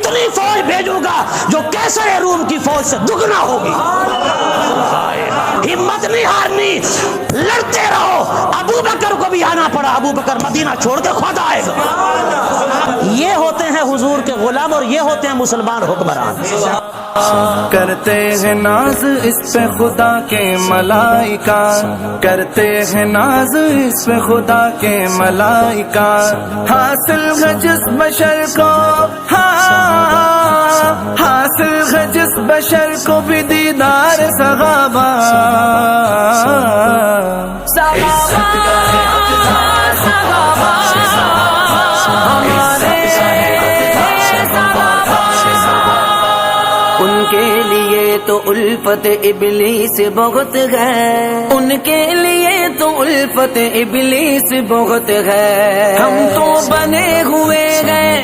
اتنی فوج بھیجوں گا جو کیسر روم کی فوج سے دگنا ہوگی. ہمت نہیں ہارنی, لڑتے رہو. ابو بکر کو بھی آنا پڑا, ابو بکر مدینہ چھوڑ کے خود آئے گا. یہ ہوتے ہیں حضور کے غلام اور یہ ہوتے ہیں مسلمان حکمران. کرتے ہیں ناز اس پہ خدا کے ملائکہ, کرتے ہیں ناز اس پہ خدا کے ملائکہ. حاصل ہے جس بشر کو, حاصل ہے جس بشر کو بھی دیدار صحابہ. ان کے لیے تو الفت ابلیس بہت ہے, ان کے لیے تو الفت ابلیس بہت ہے. ہم تو بنے ہوئے ہیں